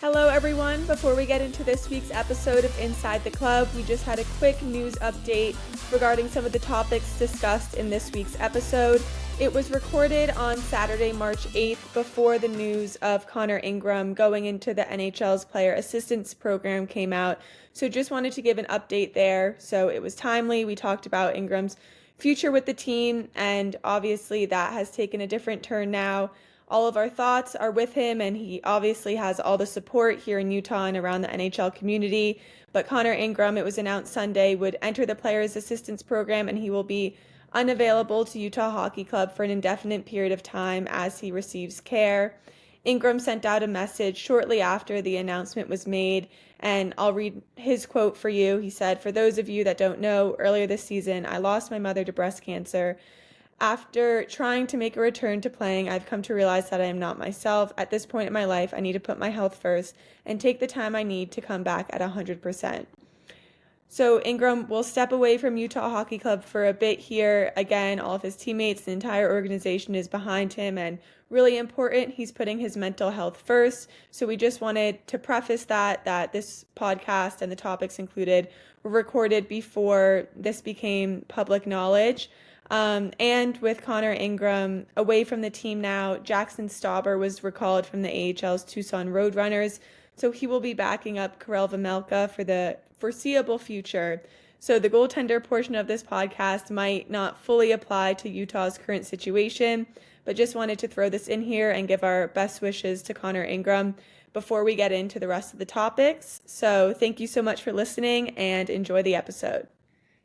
Hello, everyone. Before we get into this week's episode of Inside the Club, we just had a quick news update regarding some of the topics discussed in this week's episode. It was recorded on Saturday, March 8th, before the news of Connor Ingram going into the NHL's Player Assistance Program came out. So just wanted to give an update there. So it was timely. We talked about Ingram's future with the team, and obviously that has taken a different turn now. All of our thoughts are with him, and he obviously has all the support here in Utah and around the NHL community. But Connor Ingram, it was announced Sunday, would enter the Players Assistance Program, and he will be unavailable to Utah Hockey Club for an indefinite period of time as he receives care. Ingram sent out a message shortly after the announcement was made, and I'll read his quote for you. He said, "For those of you that don't know, earlier this season, I lost my mother to breast cancer. After trying to make a return to playing, I've come to realize that I am not myself. At this point in my life, I need to put my health first and take the time I need to come back at 100%. So Ingram will step away from Utah Hockey Club for a bit here. Again, all of his teammates, the entire organization is behind him, and really important, he's putting his mental health first. So we just wanted to preface that this podcast and the topics included were recorded before this became public knowledge. And with Connor Ingram away from the team now, Jackson Stauber was recalled from the AHL's Tucson Roadrunners, so he will be backing up Karel Vejmelka for the foreseeable future. So the goaltender portion of this podcast might not fully apply to Utah's current situation, but just wanted to throw this in here and give our best wishes to Connor Ingram before we get into the rest of the topics. So thank you so much for listening and enjoy the episode.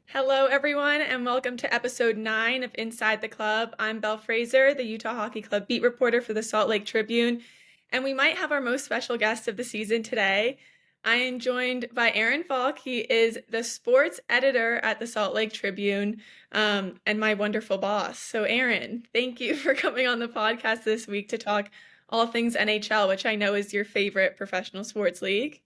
Hello, everyone, and welcome to episode 9 of Inside the Club. I'm Belle Fraser, the Utah Hockey Club beat reporter for the Salt Lake Tribune, and we might have our most special guest of the season today. I am joined by Aaron Falk. He is the sports editor at the Salt Lake Tribune, and my wonderful boss. So, Aaron, thank you for coming on the podcast this week to talk all things NHL, which I know is your favorite professional sports league.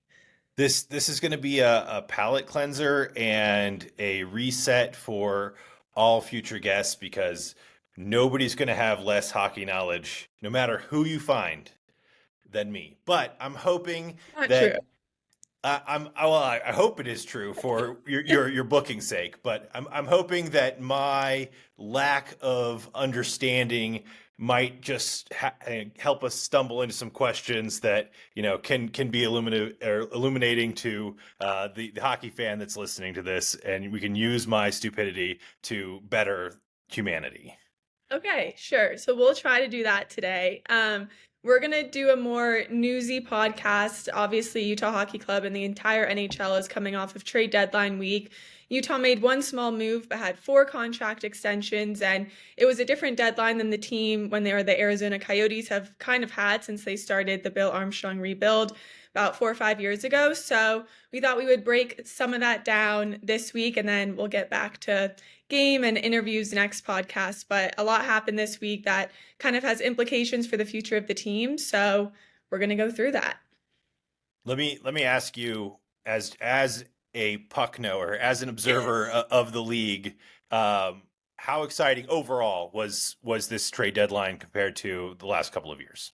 This is going to be a palate cleanser and a reset for all future guests because nobody's going to have less hockey knowledge, no matter who you find, than me. But I'm hoping Not that true. I hope it is true for your booking's sake. But I'm hoping that my lack of understanding might just help us stumble into some questions that can be illuminating to the hockey fan that's listening to this, and we can use my stupidity to better humanity. Okay, sure. So we'll try to do that today. We're going to do a more newsy podcast. Obviously, Utah Hockey Club and the entire NHL is coming off of trade deadline week. Utah made one small move but had 4 contract extensions, and it was a different deadline than the team when they were the Arizona Coyotes have kind of had since they started the Bill Armstrong rebuild about 4 or 5 years ago. So we thought we would break some of that down this week, and then we'll get back to game and interviews next podcast. But a lot happened this week that kind of has implications for the future of the team. So we're going to go through that. Let me ask you, as a puck knower, as an observer of the league, how exciting overall was this trade deadline compared to the last couple of years?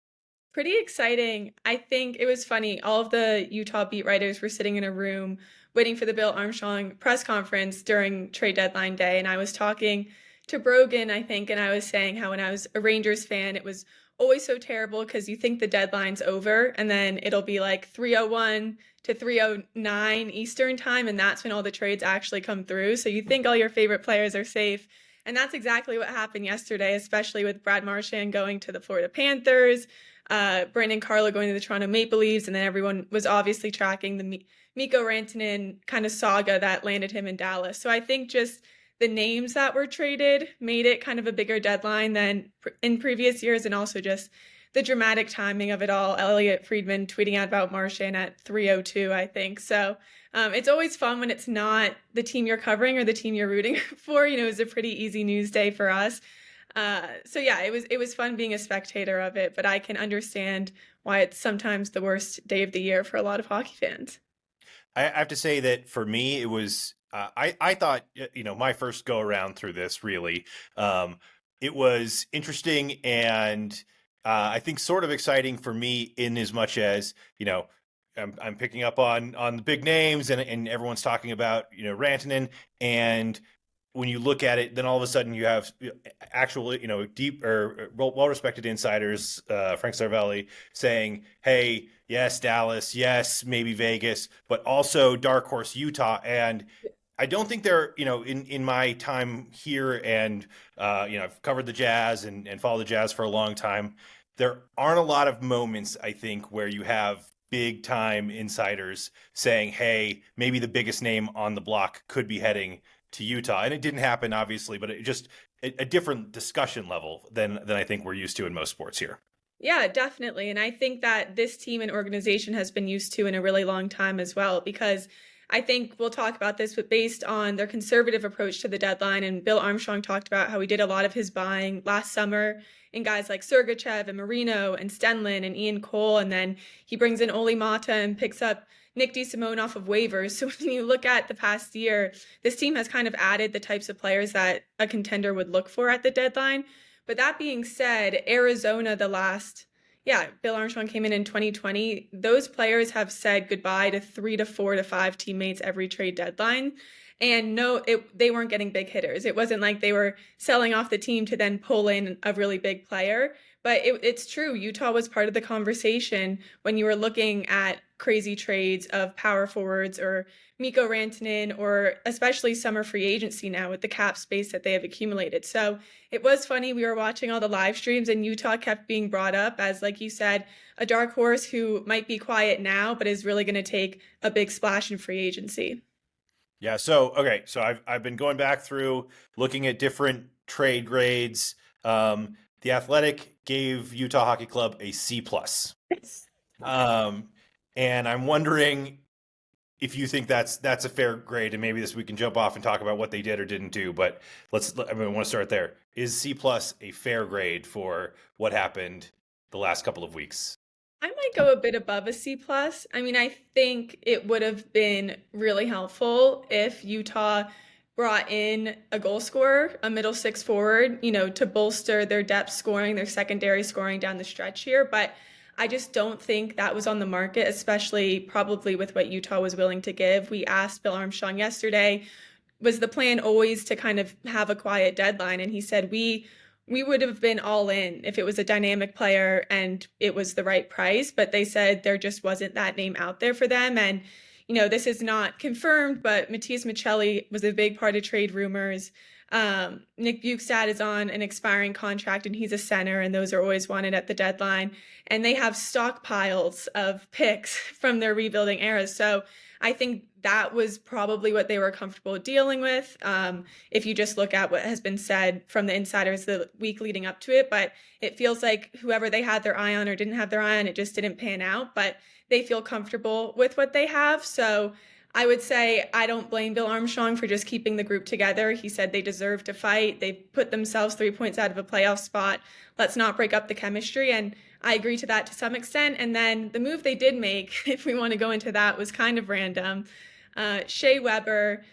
Pretty exciting. I think it was funny. All of the Utah beat writers were sitting in a room waiting for the Bill Armstrong press conference during trade deadline day. And I was talking to Brogan, I think, and I was saying how when I was a Rangers fan, it was always so terrible because you think the deadline's over and then it'll be like 3:01 to 3:09 Eastern time, and that's when all the trades actually come through. So you think all your favorite players are safe. And that's exactly what happened yesterday, especially with Brad Marchand going to the Florida Panthers, Brandon Carlo going to the Toronto Maple Leafs, and then everyone was obviously tracking the Mikko Rantanen kind of saga that landed him in Dallas. So I think just the names that were traded made it kind of a bigger deadline than in previous years, and also just the dramatic timing of it all. Elliot Friedman tweeting out about Marchand at 3:02, I think. So it's always fun when it's not the team you're covering or the team you're rooting for. It was a pretty easy news day for us. So yeah, it was fun being a spectator of it, but I can understand why it's sometimes the worst day of the year for a lot of hockey fans. I have to say that for me, it was, I thought, my first go around through this really, it was interesting and I think sort of exciting for me in as much as, I'm picking up on the big names and everyone's talking about, Rantanen, and when you look at it, then all of a sudden you have actual, deep or well-respected insiders, Frank Cervelli, saying, "Hey, yes, Dallas, yes, maybe Vegas, but also dark horse Utah." And I don't think they're, in my time here, and I've covered the Jazz and followed the Jazz for a long time. There aren't a lot of moments, I think, where you have big time insiders saying, "Hey, maybe the biggest name on the block could be heading to Utah." And it didn't happen, obviously, but it just a different discussion level than I think we're used to in most sports here. Yeah, definitely. And I think that this team and organization has been used to in a really long time as well, because I think we'll talk about this, but based on their conservative approach to the deadline, and Bill Armstrong talked about how he did a lot of his buying last summer in guys like Sergachev and Marino and Stenlin and Ian Cole, and then he brings in Oli Mata and picks up Nick DeSimone off of waivers. So when you look at the past year, this team has kind of added the types of players that a contender would look for at the deadline. But that being said, Arizona, Bill Armstrong came in 2020. Those players have said goodbye to 3 to 4 to 5 teammates every trade deadline. And no, they weren't getting big hitters. It wasn't like they were selling off the team to then pull in a really big player. But it's true. Utah was part of the conversation when you were looking at crazy trades of power forwards or Mikko Rantanen, or especially summer free agency now with the cap space that they have accumulated. So it was funny. We were watching all the live streams and Utah kept being brought up as, like you said, a dark horse who might be quiet now, but is really going to take a big splash in free agency. Yeah. So, okay. So I've been going back through looking at different trade grades. The Athletic gave Utah Hockey Club a C plus. And I'm wondering if you think that's a fair grade, and maybe we can jump off and talk about what they did or didn't do. But I want to start there. Is C plus a fair grade for what happened the last couple of weeks? I might go a bit above a C plus. I mean, I think it would have been really helpful if Utah brought in a goal scorer, a middle six forward, to bolster their depth scoring, their secondary scoring down the stretch here. But I just don't think that was on the market, especially probably with what Utah was willing to give. We asked Bill Armstrong yesterday, was the plan always to kind of have a quiet deadline? And he said, we would have been all in if it was a dynamic player and it was the right price, but they said there just wasn't that name out there for them. And, this is not confirmed, but Matias Michelli was a big part of trade rumors. Nick Bukestad is on an expiring contract and he's a center, and those are always wanted at the deadline. And they have stockpiles of picks from their rebuilding era. So I think that was probably what they were comfortable dealing with. If you just look at what has been said from the insiders the week leading up to it, but it feels like whoever they had their eye on or didn't have their eye on, it just didn't pan out, but they feel comfortable with what they have. So I would say I don't blame Bill Armstrong for just keeping the group together. He said they deserve to fight. They put themselves 3 points out of a playoff spot. Let's not break up the chemistry. And I agree to that to some extent. And then the move they did make, if we want to go into that, was kind of random. Shea Weber,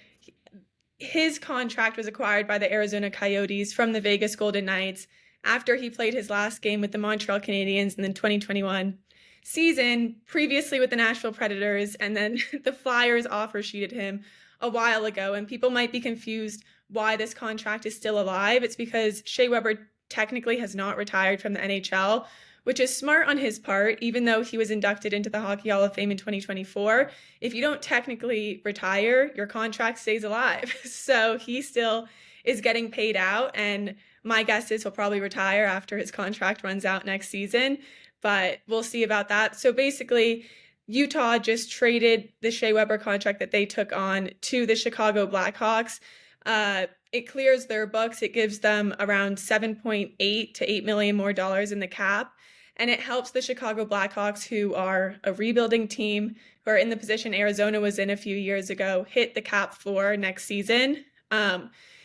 his contract was acquired by the Arizona Coyotes from the Vegas Golden Knights after he played his last game with the Montreal Canadiens in the 2021 season, previously with the Nashville Predators, and then the Flyers offer sheeted him a while ago. And people might be confused why this contract is still alive. It's because Shea Weber technically has not retired from the NHL, which is smart on his part, even though he was inducted into the Hockey Hall of Fame in 2024. If you don't technically retire, your contract stays alive. So he still is getting paid out, and my guess is he'll probably retire after his contract runs out next season, but we'll see about that. So basically, Utah just traded the Shea Weber contract that they took on to the Chicago Blackhawks. It clears their books. It gives them around $7.8 to $8 million more in the cap. And it helps the Chicago Blackhawks, who are a rebuilding team, who are in the position Arizona was in a few years ago, hit the cap floor next season.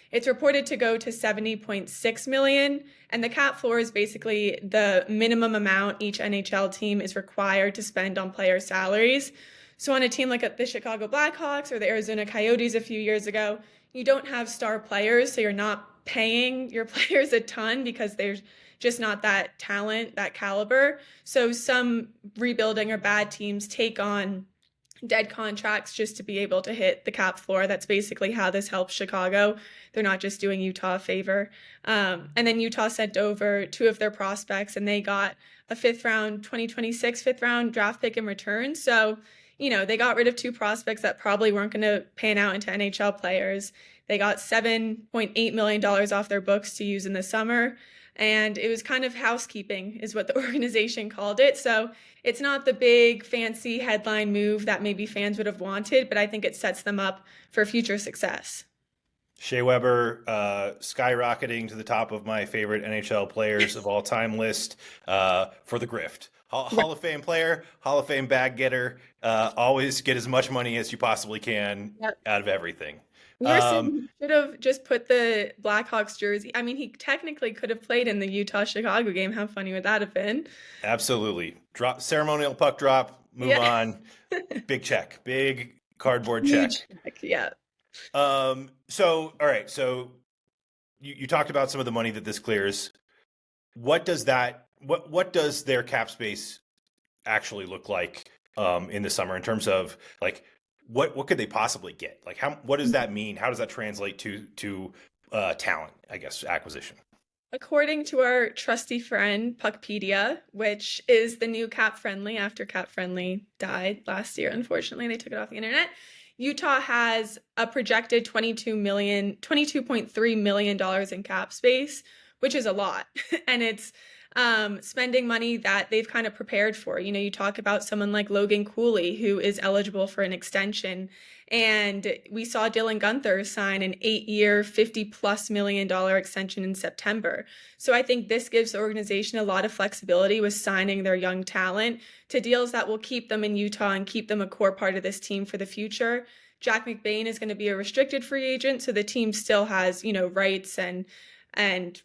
It's reported to go to $70.6 million, and the cap floor is basically the minimum amount each NHL team is required to spend on player salaries. So on a team like the Chicago Blackhawks or the Arizona Coyotes a few years ago, you don't have star players, so you're not paying your players a ton because just not that talent, that caliber. So some rebuilding or bad teams take on dead contracts just to be able to hit the cap floor. That's basically how this helps Chicago. They're not just doing Utah a favor. And then Utah sent over 2 of their prospects, and they got a 2026 fifth round draft pick in return. So, they got rid of 2 prospects that probably weren't going to pan out into NHL players. They got $7.8 million off their books to use in the summer. And it was kind of housekeeping is what the organization called it. So it's not the big fancy headline move that maybe fans would have wanted, but I think it sets them up for future success. Shea Weber skyrocketing to the top of my favorite NHL players of all time list for the grift. Hall of Fame player, Hall of Fame bag getter. Always get as much money as you possibly can out of everything. We were saying he should have just put the Blackhawks jersey. I mean, he technically could have played in the Utah-Chicago game. How funny would that have been? Absolutely. Ceremonial puck drop, move on. Big check. Big cardboard check. Yeah. So, all right. So you talked about some of the money that this clears. What does their cap space actually look like in the summer in terms of like, what could they possibly get? Like what does that mean? How does that translate to talent, I guess, acquisition? According to our trusty friend Puckpedia, which is the new Cap Friendly after Cap Friendly died last year, unfortunately, they took it off the internet. Utah has a projected $22.3 million in cap space, which is a lot. And it's spending money that they've kind of prepared for. You talk about someone like Logan Cooley, who is eligible for an extension. And we saw Dylan Guenther sign an 8-year, $50+ million extension in September. So I think this gives the organization a lot of flexibility with signing their young talent to deals that will keep them in Utah and keep them a core part of this team for the future. Jack McBain is going to be a restricted free agent, so the team still has, rights and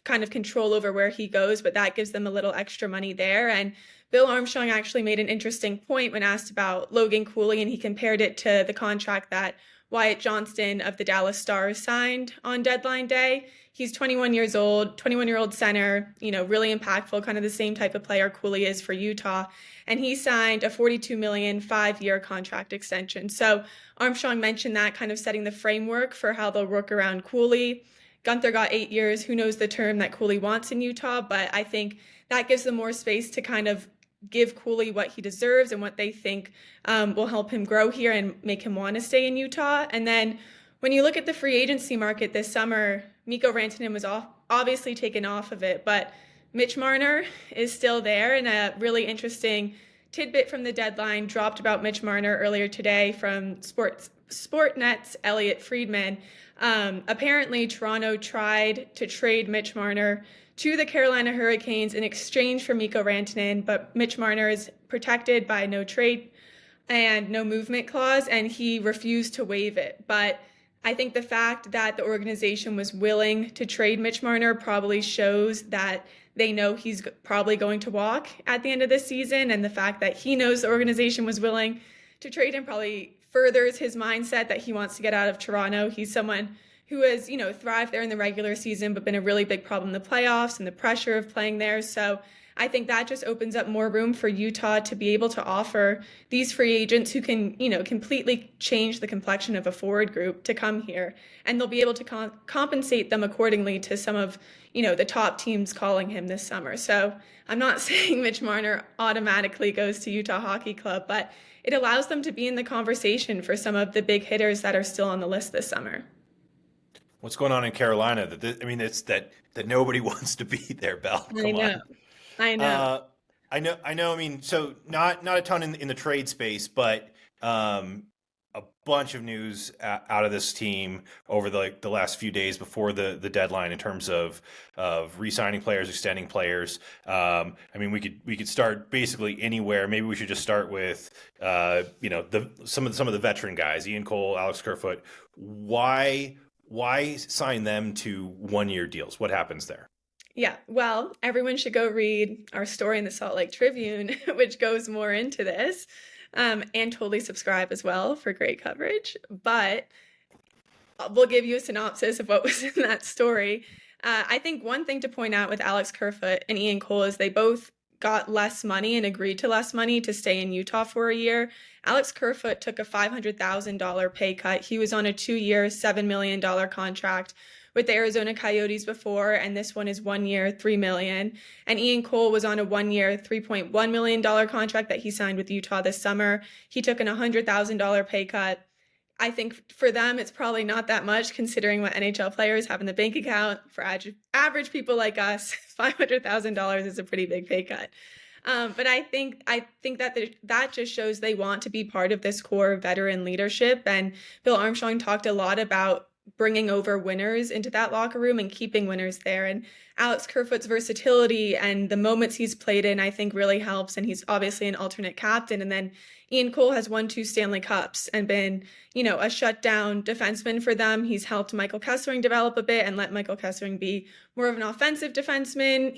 kind of control over where he goes, but that gives them a little extra money there. And Bill Armstrong actually made an interesting point when asked about Logan Cooley, and he compared it to the contract that Wyatt Johnston of the Dallas Stars signed on deadline day. He's 21 years old, 21-year-old center, really impactful, kind of the same type of player Cooley is for Utah. And he signed a $42 million 5-year contract extension. So Armstrong mentioned that, kind of setting the framework for how they'll work around Cooley. Guenther got 8 years. Who knows the term that Cooley wants in Utah, but I think that gives them more space to kind of give Cooley what he deserves and what they think will help him grow here and make him want to stay in Utah. And then when you look at the free agency market this summer, Mikko Rantanen was obviously taken off of it, but Mitch Marner is still there. And a really interesting tidbit from the deadline dropped about Mitch Marner earlier today from Sportnet's Elliot Friedman. Apparently, Toronto tried to trade Mitch Marner to the Carolina Hurricanes in exchange for Mikko Rantanen, but Mitch Marner is protected by no trade and no movement clause, and he refused to waive it. But I think the fact that the organization was willing to trade Mitch Marner probably shows that they know he's probably going to walk at the end of this season, and the fact that he knows the organization was willing to trade him probably furthers his mindset that he wants to get out of Toronto. He's someone who has, thrived there in the regular season, but been a really big problem in the playoffs and the pressure of playing there. So I think that just opens up more room for Utah to be able to offer these free agents who can, completely change the complexion of a forward group to come here. And they'll be able to compensate them accordingly to some of, the top teams calling him this summer. So I'm not saying Mitch Marner automatically goes to Utah Hockey Club, but it allows them to be in the conversation for some of the big hitters that are still on the list this summer. What's going on in Carolina? It's that nobody wants to be there, Belle. Come on. I know. I know. I mean, so not a ton in the trade space, but a bunch of news out of this team over the last few days before the deadline in terms of re-signing players, extending players. I mean, we could start basically anywhere. Maybe we should just start with some of the veteran guys, Ian Cole, Alex Kerfoot. Why sign them to 1-year deals? What happens there? Yeah, well, everyone should go read our story in the Salt Lake Tribune, which goes more into this, and totally subscribe as well for great coverage. But we'll give you a synopsis of what was in that story. I think one thing to point out with Alex Kerfoot and Ian Cole is they both got less money and agreed to less money to stay in Utah for a year. Alex Kerfoot took a $500,000 pay cut. He was on a 2-year, $7 million contract with the Arizona Coyotes before, and this one is 1 year, $3 million. And Ian Cole was on a 1-year, $3.1 million contract that he signed with Utah this summer. He took an $100,000 pay cut. I think for them, it's probably not that much considering what NHL players have in the bank account. For average people like us, $500,000 is a pretty big pay cut. But I think that just shows they want to be part of this core veteran leadership. And Bill Armstrong talked a lot about bringing over winners into that locker room and keeping winners there. And Alex Kerfoot's versatility and the moments he's played in, I think really helps. And he's obviously an alternate captain. And then Ian Cole has won 2 Stanley Cups and been, a shutdown defenseman for them. He's helped Michael Kessling develop a bit and let Michael Kessling be more of an offensive defenseman.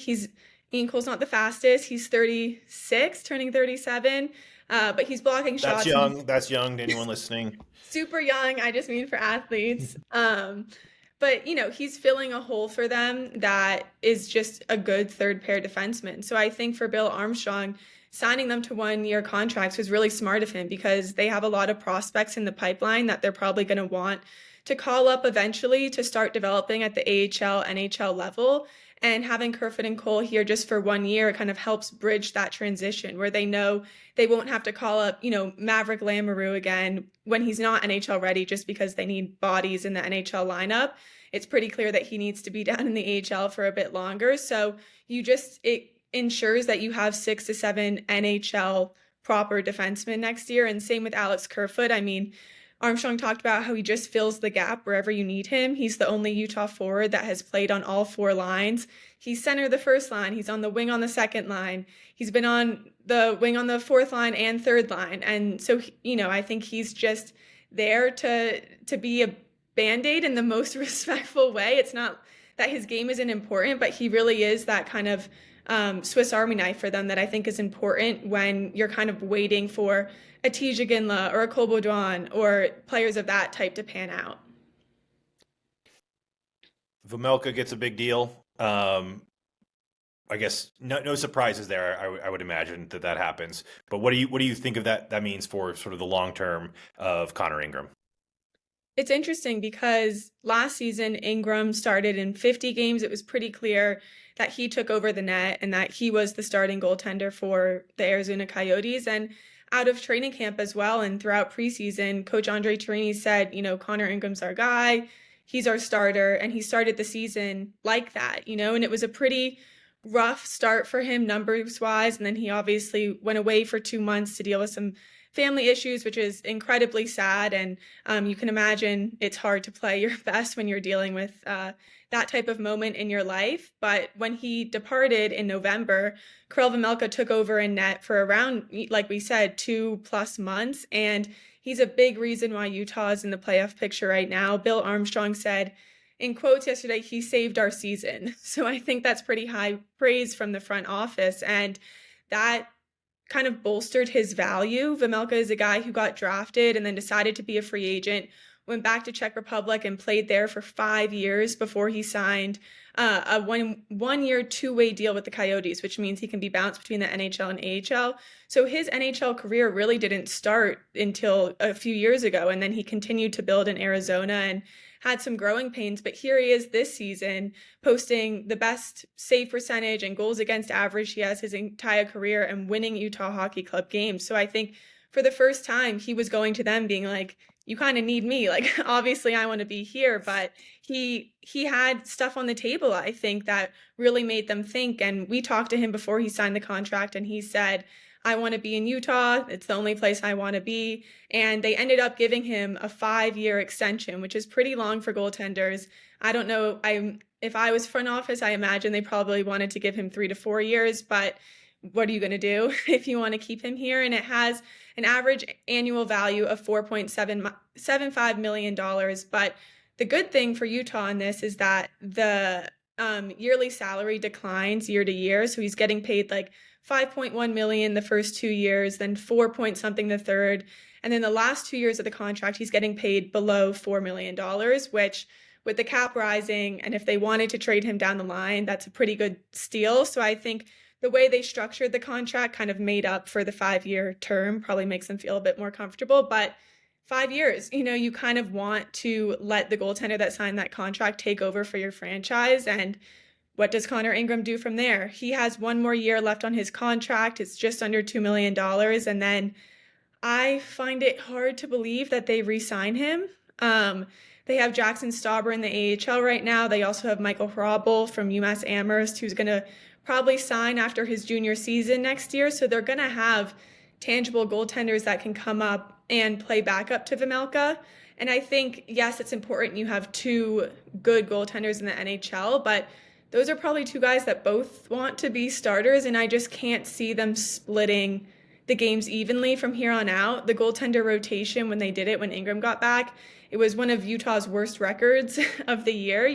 Ian Cole's not the fastest. He's 36, turning 37, but he's blocking shots. That's young to anyone listening. Super young. I just mean for athletes. But, he's filling a hole for them that is just a good third pair defenseman. So I think for Bill Armstrong, signing them to 1-year contracts was really smart of him because they have a lot of prospects in the pipeline that they're probably going to want to call up eventually to start developing at the AHL, NHL level. And having Kerfoot and Cole here just for 1 year kind of helps bridge that transition where they know they won't have to call up, Maverick Lamoureux again when he's not NHL ready just because they need bodies in the NHL lineup. It's pretty clear that he needs to be down in the AHL for a bit longer. So it ensures that you have 6 to 7 NHL proper defensemen next year. And same with Alex Kerfoot. I mean, Armstrong talked about how he just fills the gap wherever you need him. He's the only Utah forward that has played on all 4 lines. He's center the first line. He's on the wing on the second line. He's been on the wing on the 4th line and 3rd line. And so, I think he's just there to be a Band-Aid in the most respectful way. It's not that his game isn't important, but he really is that kind of Swiss Army knife for them that I think is important when you're kind of waiting for a Tija Ginla or a Cole Baudouin or players of that type to pan out. Vejmelka gets a big deal. I guess no surprises there. I would imagine that happens. But what do you think of that means for sort of the long term of Connor Ingram? It's interesting because last season Ingram started in 50 games. It was pretty clear that he took over the net and that he was the starting goaltender for the Arizona Coyotes. And out of training camp as well and throughout preseason, Coach Andre Torini said, Connor Ingram's our guy. He's our starter. And he started the season like that, and it was a pretty rough start for him numbers-wise. And then he obviously went away for 2 months to deal with some family issues, which is incredibly sad. And you can imagine it's hard to play your best when you're dealing with that type of moment in your life. But when he departed in November, Karel Vejmelka took over in net for around, like we said, 2+ months. And he's a big reason why Utah is in the playoff picture right now. Bill Armstrong said in quotes yesterday, he saved our season. So I think that's pretty high praise from the front office. And that kind of bolstered his value. Vejmelka is a guy who got drafted and then decided to be a free agent, went back to Czech Republic and played there for 5 years before he signed a one-year 2-way deal with the Coyotes, which means he can be bounced between the NHL and AHL. So his NHL career really didn't start until a few years ago, and then he continued to build in Arizona and had some growing pains, but here he is this season posting the best save percentage and goals against average he has his entire career and winning Utah Hockey Club games. So I think for the first time, he was going to them being like, you kind of need me. Like, obviously I want to be here, but he had stuff on the table, I think, that really made them think. And we talked to him before he signed the contract and he said, I want to be in Utah. It's the only place I want to be. And they ended up giving him a 5-year extension, which is pretty long for goaltenders. I don't know. If I was front office, I imagine they probably wanted to give him 3 to 4 years, but what are you going to do if you want to keep him here? And it has an average annual value of $4.75 million. But the good thing for Utah in this is that the yearly salary declines year to year. So he's getting paid like $5.1 million the first 2 years, then 4 point something the third. And then the last 2 years of the contract, he's getting paid below $4 million, which with the cap rising, and if they wanted to trade him down the line, that's a pretty good steal. So I think the way they structured the contract kind of made up for the 5-year term, probably makes them feel a bit more comfortable. But 5 years, you kind of want to let the goaltender that signed that contract take over for your franchise. And what does Connor Ingram do from there? He has one more year left on his contract. It's just under $2 million. And then I find it hard to believe that they re-sign him. They have Jackson Stauber in the AHL right now. They also have Michael Hrabal from UMass Amherst, who's going to probably sign after his junior season next year. So they're going to have tangible goaltenders that can come up and play backup to Vejmelka. And I think, yes, it's important you have two good goaltenders in the NHL, but those are probably two guys that both want to be starters, and I just can't see them splitting the games evenly from here on out. The goaltender rotation, when they did it, when Ingram got back, it was one of Utah's worst records of the year.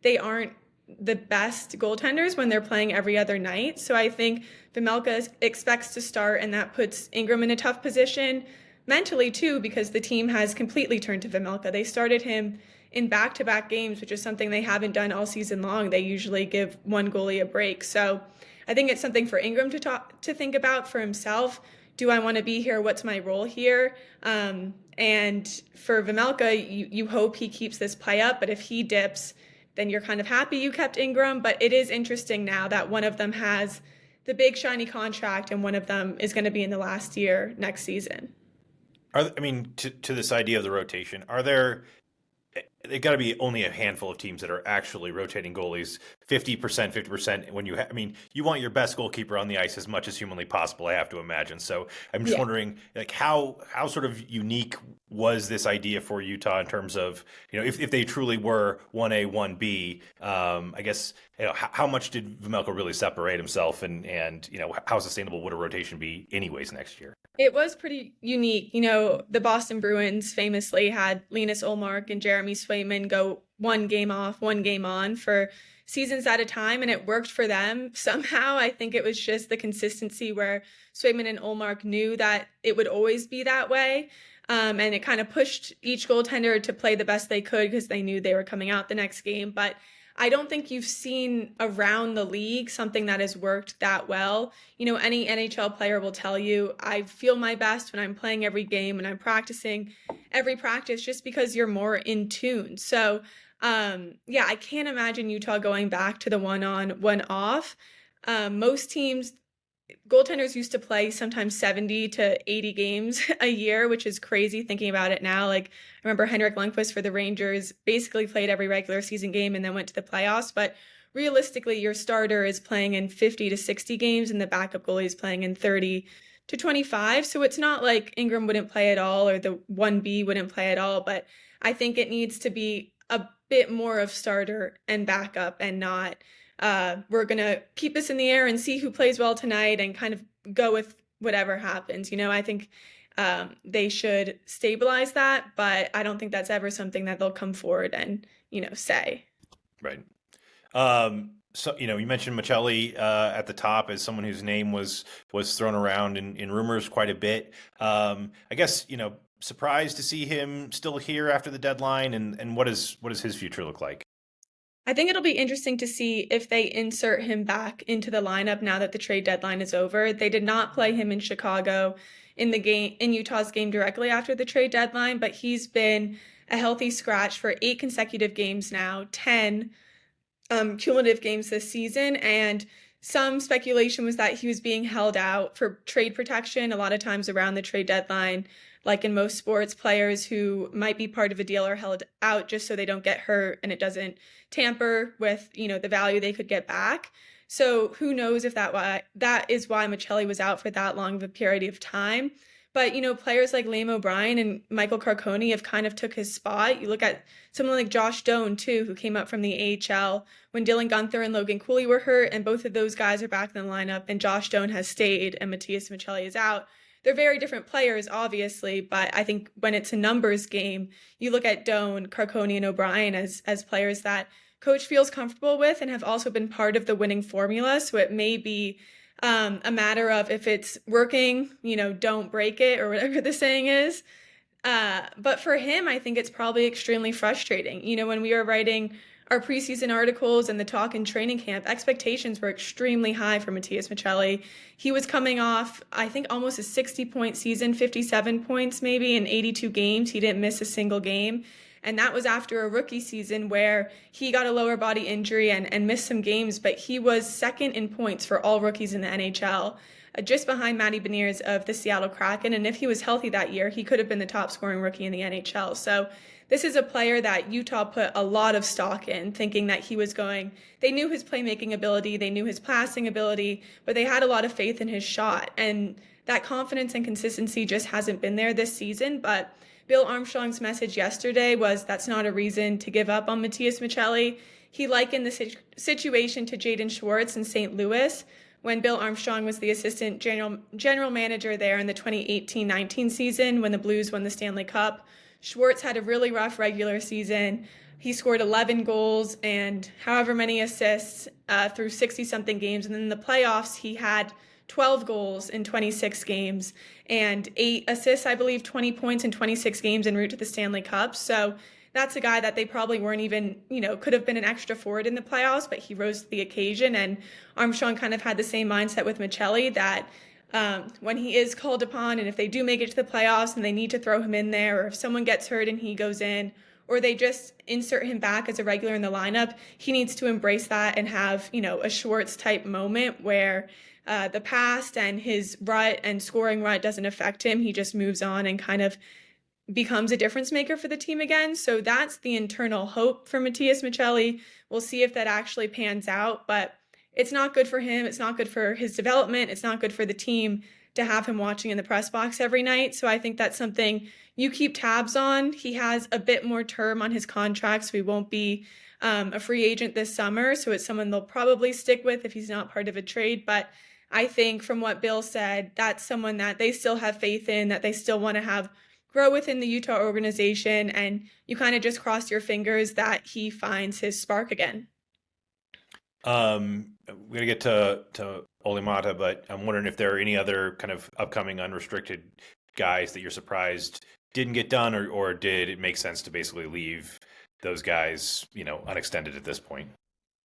They aren't the best goaltenders when they're playing every other night. So I think Vejmelka expects to start, and that puts Ingram in a tough position mentally too, because the team has completely turned to Vejmelka. They started him in back-to-back games, which is something they haven't done all season long. They usually give one goalie a break. So I think it's something for Ingram to think about for himself. Do I want to be here? What's my role here? And for Vejmelka, you hope he keeps this play up, but if he dips, then you're kind of happy you kept Ingram. But it is interesting now that one of them has the big shiny contract and one of them is going to be in the last year next season. To this idea of the rotation, they've got to be only a handful of teams that are actually rotating goalies 50%. When you want your best goalkeeper on the ice as much as humanly possible, I have to imagine. So I'm just wondering, how sort of unique was this idea for Utah in terms of, if they truly were 1A, 1B, I guess, how much did Vejmelka really separate himself, and how sustainable would a rotation be anyways next year? It was pretty unique. The Boston Bruins famously had Linus Ullmark and Jeremy Swayman go one game off, one game on for seasons at a time, and it worked for them somehow. I think it was just the consistency where Swayman and Ullmark knew that it would always be that way. And it kind of pushed each goaltender to play the best they could because they knew they were coming out the next game. But I don't think you've seen around the league something that has worked that well. Any NHL player will tell you, I feel my best when I'm playing every game and I'm practicing every practice, just because you're more in tune. So, I can't imagine Utah going back to the one on, one off. Most teams, goaltenders used to play sometimes 70 to 80 games a year, which is crazy thinking about it now. Like, I remember Henrik Lundqvist for the Rangers basically played every regular season game and then went to the playoffs. But realistically, your starter is playing in 50 to 60 games and the backup goalie is playing in 30 to 25. So it's not like Ingram wouldn't play at all or the 1B wouldn't play at all. But I think it needs to be a bit more of starter and backup, and not we're going to keep this in the air and see who plays well tonight and kind of go with whatever happens. I think they should stabilize that, but I don't think that's ever something that they'll come forward and, say. Right. So, you mentioned Michelli at the top as someone whose name was thrown around in rumors quite a bit. I guess, surprised to see him still here after the deadline, and what does his future look like? I think it'll be interesting to see if they insert him back into the lineup now that the trade deadline is over. They did not play him in Chicago in Utah's game directly after the trade deadline, but he's been a healthy scratch for 8 consecutive games now, 10 cumulative games this season, and some speculation was that he was being held out for trade protection. A lot of times around the trade deadline, like in most sports, players who might be part of a deal are held out just so they don't get hurt and it doesn't tamper with, the value they could get back. So who knows if that is why Michelli was out for that long of a period of time. But, players like Liam O'Brien and Michael Carcone have kind of took his spot. You look at someone like Josh Doan, too, who came up from the AHL when Dylan Guenther and Logan Cooley were hurt, and both of those guys are back in the lineup, and Josh Doan has stayed, and Matthias Michelli is out. They're very different players, obviously, but I think when it's a numbers game, you look at Doan, Carcone, and O'Brien as players that coach feels comfortable with and have also been part of the winning formula, so it may be a matter of if it's working, don't break it, or whatever the saying is. But for him, I think it's probably extremely frustrating. When we were writing our preseason articles and the talk in training camp, expectations were extremely high for Matias Michelli. He was coming off, I think, almost a 60-point season, 57 points maybe in 82 games. He didn't miss a single game. And that was after a rookie season where he got a lower body injury and missed some games, but he was second in points for all rookies in the NHL, just behind Matty Beniers of the Seattle Kraken. And if he was healthy that year, he could have been the top scoring rookie in the NHL. So this is a player that Utah put a lot of stock in, thinking that they knew his playmaking ability, they knew his passing ability, but they had a lot of faith in his shot. And that confidence and consistency just hasn't been there this season. But Bill Armstrong's message yesterday was that's not a reason to give up on Matias Michelli. He likened the situation to Jaden Schwartz in St. Louis when Bill Armstrong was the assistant general manager there in the 2018-19 season when the Blues won the Stanley Cup. Schwartz had a really rough regular season. He scored 11 goals and however many assists through 60-something games. And then in the playoffs, he had 12 goals in 26 games and 8 assists, I believe, 20 points in 26 games en route to the Stanley Cup. So that's a guy that they probably weren't even, could have been an extra forward in the playoffs, but he rose to the occasion. And Armstrong kind of had the same mindset with Michelli that when he is called upon and if they do make it to the playoffs and they need to throw him in there, or if someone gets hurt and he goes in, or they just insert him back as a regular in the lineup, he needs to embrace that and have, a Schwartz type moment where the past and his rut and scoring rut doesn't affect him. He just moves on and kind of becomes a difference maker for the team again. So that's the internal hope for Matias Michelli. We'll see if that actually pans out, but it's not good for him. It's not good for his development. It's not good for the team to have him watching in the press box every night. So I think that's something you keep tabs on. He has a bit more term on his contract, so he won't be a free agent this summer. So it's someone they'll probably stick with if he's not part of a trade. But I think from what Bill said, that's someone that they still have faith in, that they still want to have grow within the Utah organization, and you kind of just cross your fingers that he finds his spark again. We're gonna get to Olimata, but I'm wondering if there are any other kind of upcoming unrestricted guys that you're surprised didn't get done, or did it make sense to basically leave those guys, unextended at this point?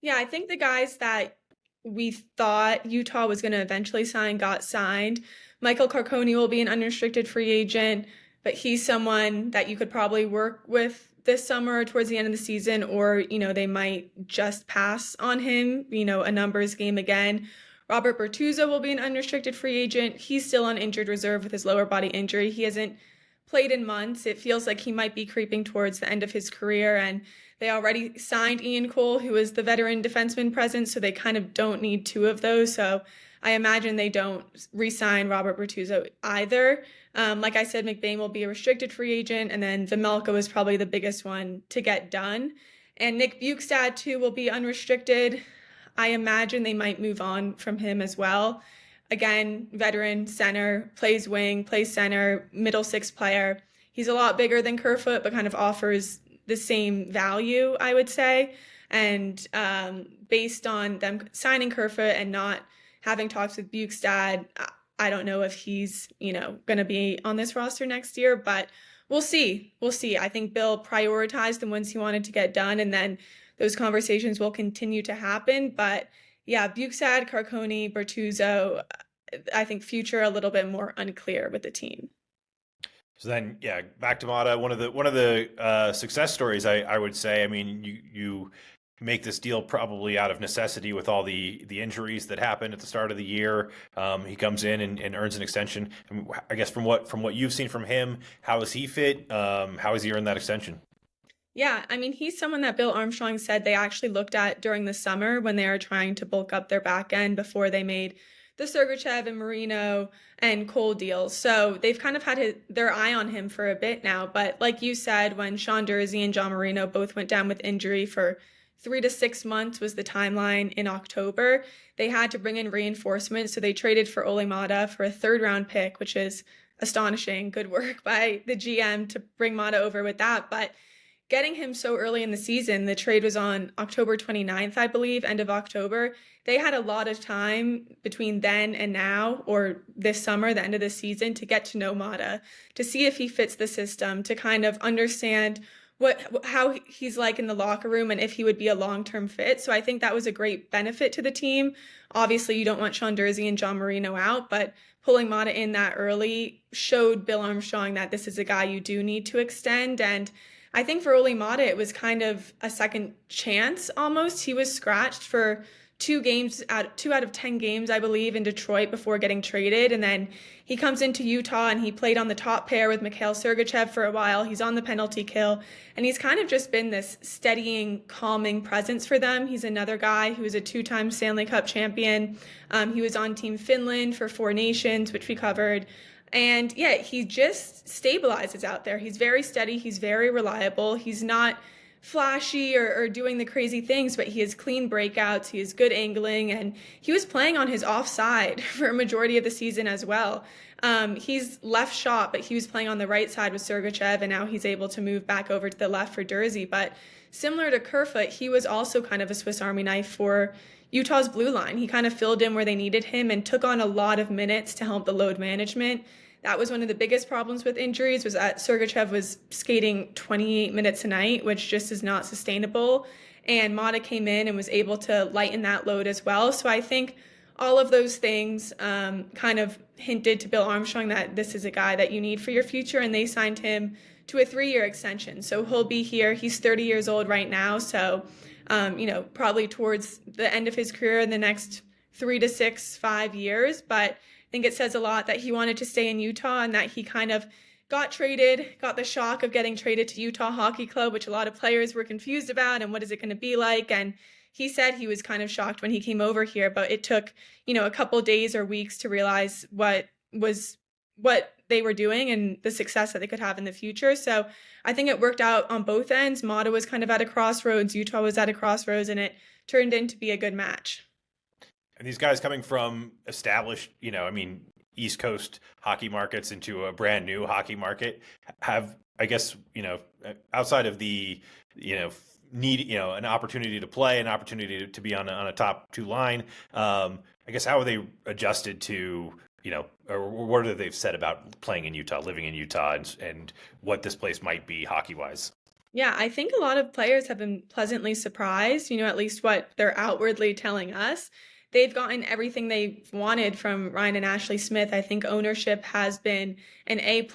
Yeah, I think the guys that we thought Utah was going to eventually sign got signed. Michael Carcone will be an unrestricted free agent, but he's someone that you could probably work with this summer towards the end of the season, or, they might just pass on him, a numbers game again. Robert Bertuzzo will be an unrestricted free agent. He's still on injured reserve with his lower body injury. He hasn't played in months. It feels like he might be creeping towards the end of his career, and they already signed Ian Cole, who is the veteran defenseman present, so they kind of don't need 2 of those. So I imagine they don't re-sign Robert Bertuzzo either. Like I said, McBain will be a restricted free agent, and then Vejmelka is probably the biggest one to get done. And Nick Bjugstad, too, will be unrestricted. I imagine they might move on from him as well. Again, veteran, center, plays wing, plays center, middle 6 player. He's a lot bigger than Kerfoot, but kind of offers the same value, I would say. And based on them signing Kerfoot and not having talks with Bjugstad, I don't know if he's, going to be on this roster next year, but we'll see. We'll see. I think Bill prioritized the ones he wanted to get done, and then those conversations will continue to happen. But yeah, Bjugstad, Carcone, Bertuzzo, I think future a little bit more unclear with the team. So then, yeah, back to Mata. One of the success stories, I would say. I mean, you make this deal probably out of necessity with all the injuries that happened at the start of the year. He comes in and earns an extension. I guess from what you've seen from him, how does he fit? How has he earned that extension? Yeah, I mean, he's someone that Bill Armstrong said they actually looked at during the summer when they were trying to bulk up their back end before they made the Sergachev and Marino and Cole deals. So they've kind of had their eye on him for a bit now. But like you said, when Sean Durzi and John Marino both went down with injury for 3 to 6 months was the timeline in October, they had to bring in reinforcements. So they traded for Olimata for a 3rd-round pick, which is astonishing. Good work by the GM to bring Mata over with that. But getting him so early in the season, the trade was on October 29th, I believe, end of October. They had a lot of time between then and now, or this summer, the end of the season, to get to know Mata, to see if he fits the system, to kind of understand how he's like in the locker room and if he would be a long-term fit. So I think that was a great benefit to the team. Obviously, you don't want Sean Durzi and John Marino out, but pulling Mata in that early showed Bill Armstrong that this is a guy you do need to extend. And I think for Ole Mata, it was kind of a second chance almost. He was scratched for two out of 10 games, I believe, in Detroit before getting traded. And then he comes into Utah and he played on the top pair with Mikhail Sergachev for a while. He's on the penalty kill. And he's kind of just been this steadying, calming presence for them. He's another guy who is a two-time Stanley Cup champion. He was on Team Finland for Four Nations, which we covered. And yeah, he just stabilizes out there. He's very steady. He's very reliable. He's not flashy or doing the crazy things, but he has clean breakouts. He has good angling, and he was playing on his offside for a majority of the season as well. He's left shot, but he was playing on the right side with Sergachev, and now he's able to move back over to the left for Durzi. But similar to Kerfoot, he was also kind of a Swiss Army knife for Utah's blue line. He kind of filled in where they needed him and took on a lot of minutes to help the load management. That was one of the biggest problems with injuries, was that Sergachev was skating 28 minutes a night, which just is not sustainable. And Mata came in and was able to lighten that load as well. So I think all of those things kind of hinted to Bill Armstrong that this is a guy that you need for your future. And they signed him to a 3-year extension. So he'll be here. He's 30 years old right now. So, probably towards the end of his career in the next 3 to 6, 5 years. But I think it says a lot that he wanted to stay in Utah and that he kind of got the shock of getting traded to Utah Hockey Club, which a lot of players were confused about and what is it going to be like. And he said he was kind of shocked when he came over here, but it took, a couple days or weeks to realize what they were doing and the success that they could have in the future. So I think it worked out on both ends. Mata was kind of at a crossroads. Utah was at a crossroads, and it turned into be a good match. And these guys coming from established, East Coast hockey markets into a brand new hockey market have, I guess, outside of the, need, an opportunity to play, an opportunity to be on a top two line. I guess, how are they adjusted to, or what have they said about playing in Utah, living in Utah, and what this place might be hockey wise? Yeah, I think a lot of players have been pleasantly surprised, at least what they're outwardly telling us. They've gotten everything they've wanted from Ryan and Ashley Smith. I think ownership has been an A++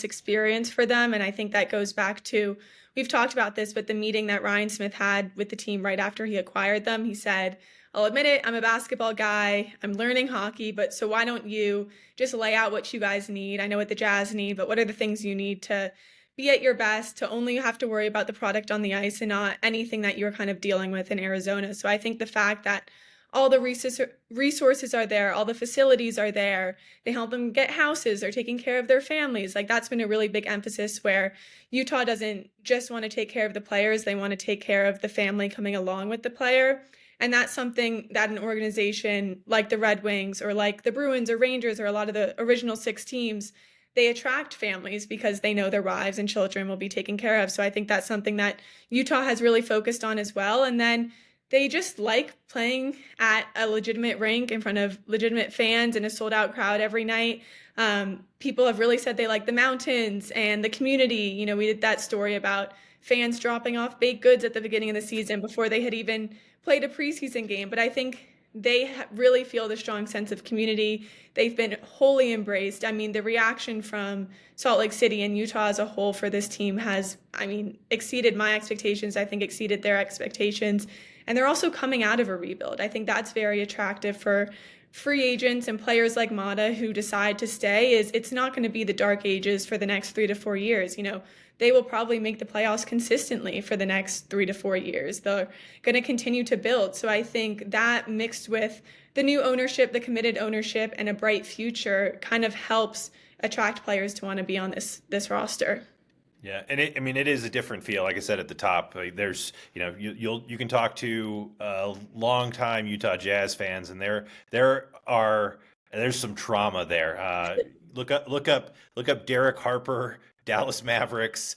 experience for them. And I think that goes back to, we've talked about this, but the meeting that Ryan Smith had with the team right after he acquired them, he said, I'll admit it, I'm a basketball guy. I'm learning hockey, but so why don't you just lay out what you guys need? I know what the Jazz need, but what are the things you need to be at your best, to only have to worry about the product on the ice and not anything that you're kind of dealing with in Arizona. So I think the fact that all the resources are there, all the facilities are there, they help them get houses, they're taking care of their families. Like, that's been a really big emphasis, where Utah doesn't just want to take care of the players, they want to take care of the family coming along with the player. And that's something that an organization like the Red Wings or like the Bruins or Rangers or a lot of the original 6 teams, they attract families because they know their wives and children will be taken care of. So I think that's something that Utah has really focused on as well. And then they just like playing at a legitimate rink in front of legitimate fans and a sold-out crowd every night. People have really said they like the mountains and the community. We did that story about fans dropping off baked goods at the beginning of the season before they had even played a preseason game. But I think they really feel the strong sense of community. They've been wholly embraced. I mean, the reaction from Salt Lake City and Utah as a whole for this team has, exceeded my expectations. I think exceeded their expectations. And they're also coming out of a rebuild. I think that's very attractive for free agents and players like Mata who decide to stay. It's not going to be the dark ages for the next 3 to 4 years. They will probably make the playoffs consistently for the next 3 to 4 years. They're going to continue to build. So I think that, mixed with the new ownership, the committed ownership, and a bright future, kind of helps attract players to want to be on this roster. Yeah, and it is a different feel. Like I said at the top, there's, you can talk to longtime Utah Jazz fans, and there's some trauma there. look up Derek Harper, Dallas Mavericks.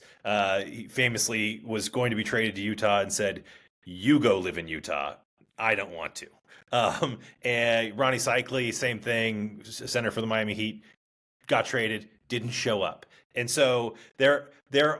He famously was going to be traded to Utah and said, "You go live in Utah. I don't want to." And Ronnie Cycli, same thing, center for the Miami Heat, got traded, didn't show up. And so there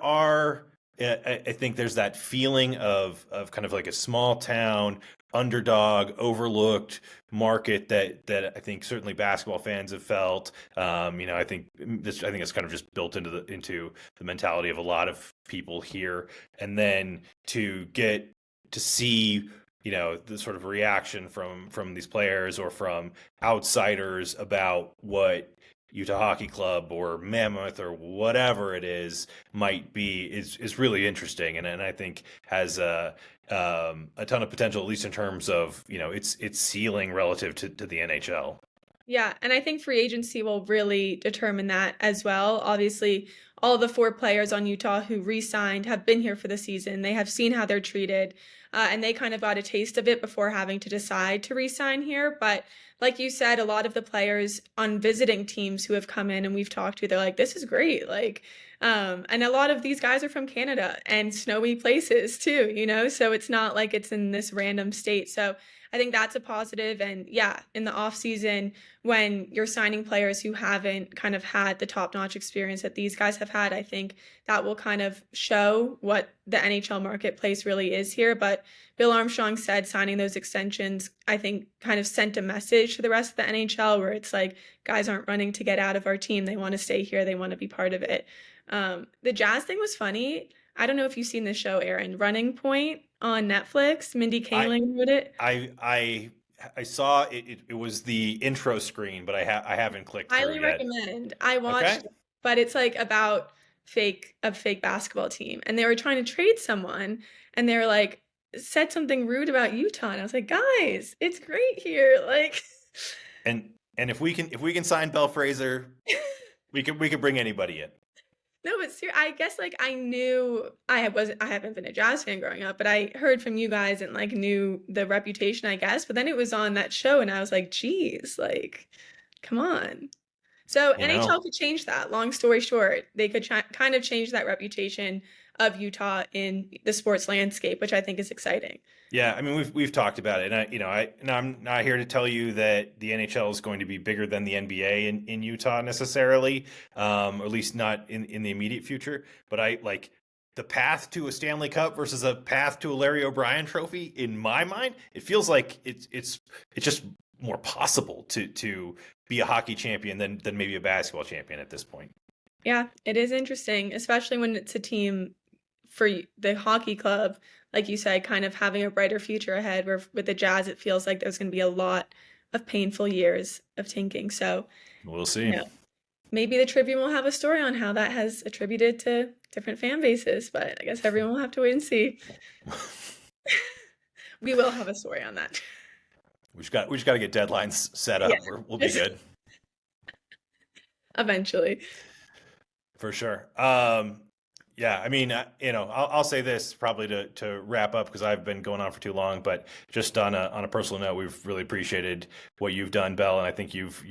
are, I think there's that feeling of kind of like a small town underdog, overlooked market that I think certainly basketball fans have felt. I think it's kind of just built into the mentality of a lot of people here. And then to get to see, the sort of reaction from these players or from outsiders about what Utah Hockey Club or Mammoth or whatever it is might be is really interesting, and I think has a ton of potential, at least in terms of its ceiling relative to the NHL. Yeah, and I think free agency will really determine that as well. Obviously, all the 4 players on Utah who re-signed have been here for the season. They have seen how they're treated, and they kind of got a taste of it before having to decide to re-sign here. But like you said, a lot of the players on visiting teams who have come in and we've talked to, they're like, this is great. And a lot of these guys are from Canada and snowy places too, so it's not like it's in this random state. So I think that's a positive. And yeah, in the off season, when you're signing players who haven't kind of had the top-notch experience that these guys have had, I think that will kind of show what the NHL marketplace really is here. But Bill Armstrong said signing those extensions, I think, kind of sent a message to the rest of the NHL where it's like, guys aren't running to get out of our team. They want to stay here. They want to be part of it. The Jazz thing was funny. I don't know if you've seen the show, Aaron, Running Point on Netflix. Mindy Kaling wrote it. I saw it. It was the intro screen, but I haven't clicked through Highly yet. recommend. I watched it, but it's like about a fake basketball team, and they were trying to trade someone, and they were like, said something rude about Utah, and I was like, guys, it's great here. And if we can sign Belle Fraser, we could bring anybody in. No, but I guess I knew I haven't been a Jazz fan growing up, but I heard from you guys and knew the reputation, I guess. But then it was on that show, and I was like, geez, come on. So NHL could change that. Long story short, they could kind of change that reputation of Utah in the sports landscape, which I think is exciting. Yeah, I mean we've talked about it, and I'm not here to tell you that the NHL is going to be bigger than the NBA in Utah necessarily, or at least not in the immediate future. But I like the path to a Stanley Cup versus a path to a Larry O'Brien Trophy. In my mind, it feels like it's just more possible to be a hockey champion than maybe a basketball champion at this point. Yeah, it is interesting, especially when it's a team for the hockey club, like you said, kind of having a brighter future ahead, where with the Jazz, it feels like there's going to be a lot of painful years of tanking. So we'll see. Maybe the Tribune will have a story on how that has attributed to different fan bases, but I guess everyone will have to wait and see. We will have a story on that. We just got to get deadlines set up. Yeah. We'll be good. Eventually. For sure. Yeah, I mean, I'll say this probably to wrap up, because I've been going on for too long. But just on a personal note, we've really appreciated what you've done, Belle, and I think you've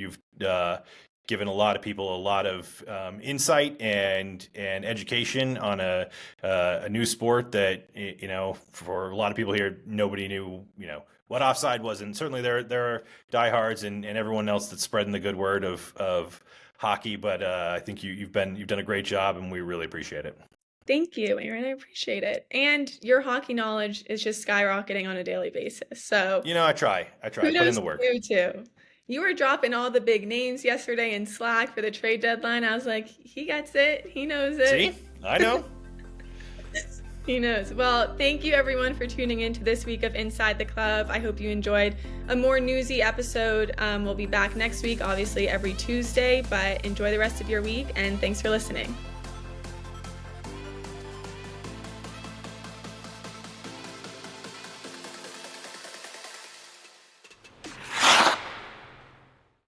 given a lot of people a lot of insight and education on a new sport that for a lot of people here, nobody knew what offside was, and certainly there are diehards and everyone else that's spreading the good word of hockey. But I think you've done a great job, and we really appreciate it. Thank you, Aaron. I appreciate it. And your hockey knowledge is just skyrocketing on a daily basis. So I try. Put in the work. You too. You were dropping all the big names yesterday in Slack for the trade deadline. I was like, he gets it. He knows it. See, I know. He knows. Well, thank you everyone for tuning in to this week of Inside the Club. I hope you enjoyed a more newsy episode. We'll be back next week, obviously every Tuesday, but enjoy the rest of your week, and thanks for listening.